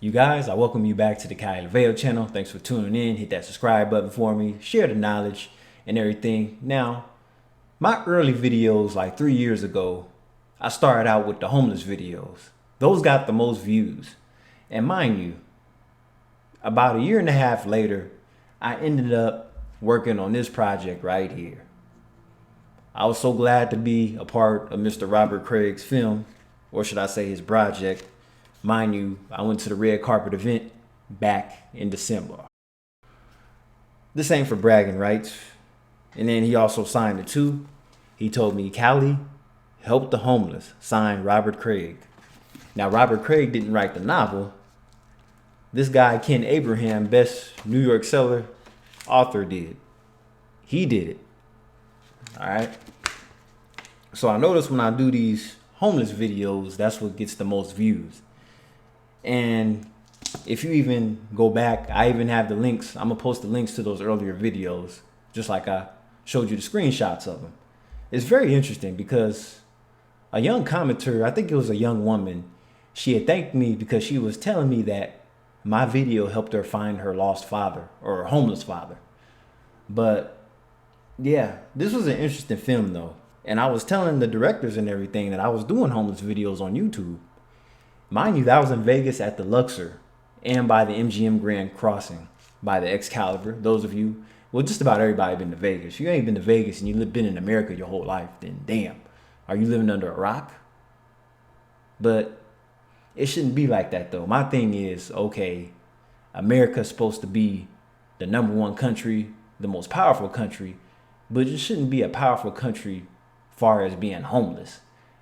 You guys, I welcome you back to the Kyle Vale channel. Thanks for tuning in. Hit that subscribe button for me. Share the knowledge and everything. Now, my early videos like 3 years ago, I started out with the homeless videos. Those got the most views. And mind you, about a year and a half later, I ended up working on this project right here. I was so glad to be a part of Mr. Robert Craig's film, or should I say his project. Mind you, I went to the red carpet event back in December. This ain't for bragging rights. And then he also signed it too. He told me, Cali, help the homeless, signed Robert Craig. Now, Robert Craig didn't write the novel. This guy, Ken Abraham, best New York seller author, did. He did it. All right. So I notice when I do these homeless videos, that's what gets the most views. And if you even go back, I even have the links. I'm gonna post the links to those earlier videos, just like I showed you the screenshots of them. It's very interesting because a young commenter, I think it was a young woman, she had thanked me because she was telling me that my video helped her find her lost father or her homeless father. But yeah, this was an interesting film though. And I was telling the directors and everything that I was doing homeless videos on YouTube. Mind you, that was in Vegas at the Luxor and by the MGM Grand Crossing by the Excalibur. Those of you, well, just about everybody been to Vegas. If you ain't been to Vegas and you've been in America your whole life, then damn, are you living under a rock? But it shouldn't be like that though. My thing is, okay, America's supposed to be the #1 country, the most powerful country, but it shouldn't be a powerful country far as being homeless.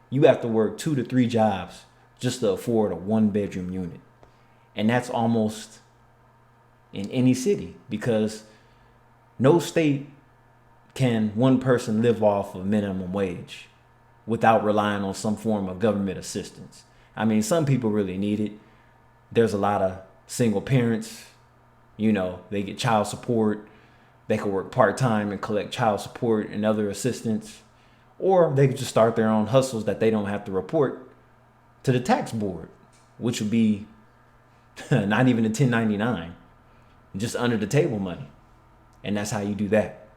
You have to work 2 to 3 jobs just to afford a 1-bedroom unit. And that's almost in any city because no state can one person live off of minimum wage without relying on some form of government assistance. I mean, some people really need it. There's a lot of single parents, you know, they get child support. They could work part-time and collect child support and other assistance. Or they could just start their own hustles that they don't have to report to the tax board, which would be not even a 1099, just under the table money. And that's how you do that.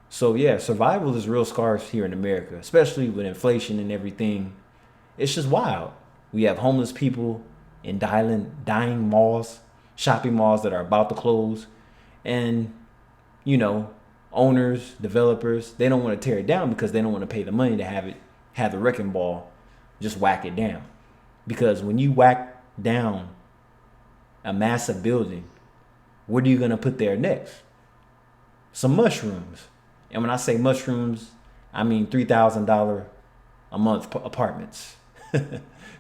So yeah, survival is real scarce here in America, especially with inflation and everything. It's just wild. We have homeless people in dying malls, shopping malls that are about to close. And, you know, owners, developers, they don't want to tear it down because they don't want to pay the money to have the wrecking ball just whack it down. Because when you whack down a massive building, what are you going to put there next? Some mushrooms. And when I say mushrooms, I mean $3,000 a month apartments.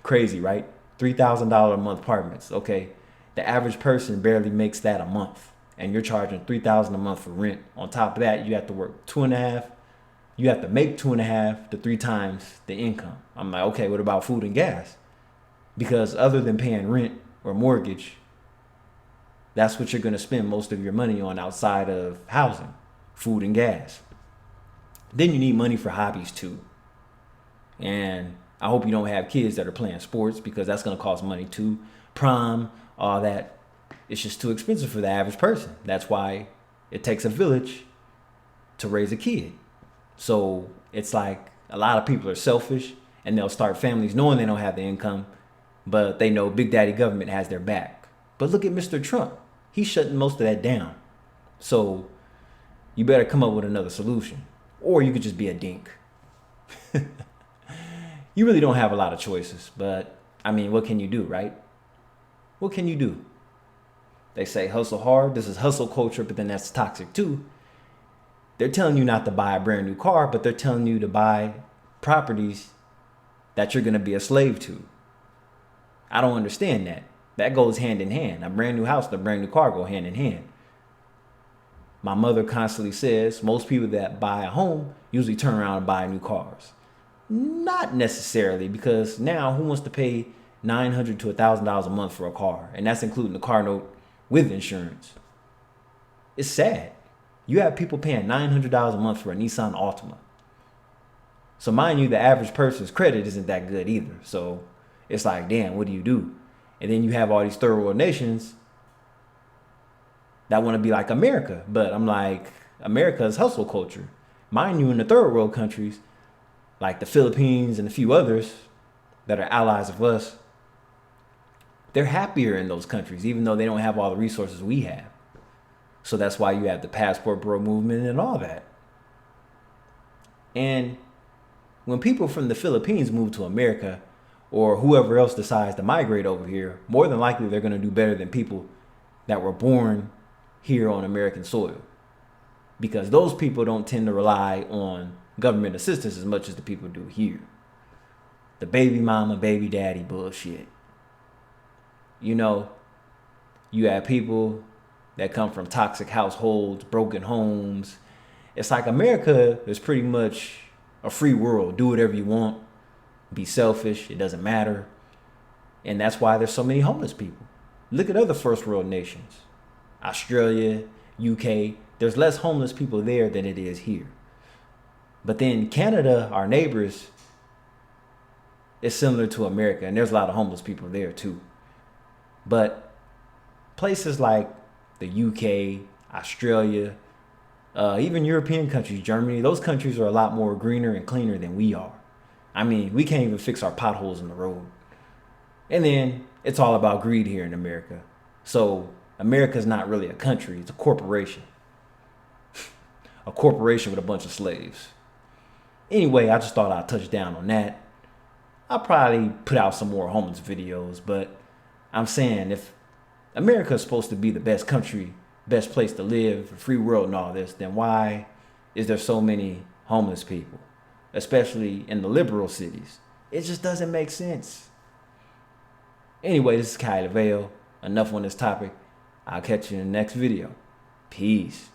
Crazy, right? $3,000 a month apartments. Okay. The average person barely makes that a month. And you're charging $3,000 a month for rent. On top of that, you have to work 2.5. You have to make 2.5 to 3 times the income. I'm like, okay, what about food and gas? Because other than paying rent or mortgage, that's what you're going to spend most of your money on outside of housing, food and gas. Then you need money for hobbies too. And I hope you don't have kids that are playing sports because that's going to cost money too. Prom, all that. It's just too expensive for the average person. That's why it takes a village to raise a kid. So it's like a lot of people are selfish and they'll start families knowing they don't have the income, but they know Big Daddy government has their back. But look at Mr. Trump. He's shutting most of that down. So you better come up with another solution. Or you could just be a dink. You really don't have a lot of choices, but I mean, what can you do, right? What can you do? They say hustle hard. This is hustle culture, but then that's toxic too. They're telling you not to buy a brand new car, but they're telling you to buy properties that you're going to be a slave to. I don't understand that. That goes hand in hand. A brand new house and a brand new car go hand in hand. My mother constantly says most people that buy a home usually turn around and buy new cars. Not necessarily, because now who wants to pay $900 to $1,000 a month for a car? And that's including the car note with insurance. It's sad. You have people paying $900 a month for a Nissan Altima. So mind you, the average person's credit isn't that good either. So it's like, damn, what do you do? And then you have all these third world nations that want to be like America. But I'm like, America's hustle culture. Mind you, in the third world countries, like the Philippines and a few others that are allies of us, they're happier in those countries, even though they don't have all the resources we have. So that's why you have the passport bro movement and all that. And when people from the Philippines move to America, or whoever else decides to migrate over here, more than likely they're going to do better than people that were born here on American soil. Because those people don't tend to rely on government assistance as much as the people do here. The baby mama, baby daddy bullshit. You know, you have people that come from toxic households, broken homes. It's like America is pretty much a free world. Do whatever you want. Be selfish. It doesn't matter. And that's why there's so many homeless people. Look at other first world nations. Australia, UK. There's less homeless people there than it is here. But then Canada, our neighbors, is similar to America. And there's a lot of homeless people there too. But places like the UK, Australia, even European countries, Germany, those countries are a lot more greener and cleaner than we are. I mean, we can't even fix our potholes in the road. And then it's all about greed here in America. So America's not really a country, it's a corporation. A corporation with a bunch of slaves. Anyway, I just thought I'd touch down on that. I'll probably put out some more homeless videos, but I'm saying if America is supposed to be the best country, best place to live, free world and all this, then why is there so many homeless people, especially in the liberal cities? It just doesn't make sense. Anyway, this is Kyle Vale. Enough on this topic. I'll catch you in the next video. Peace.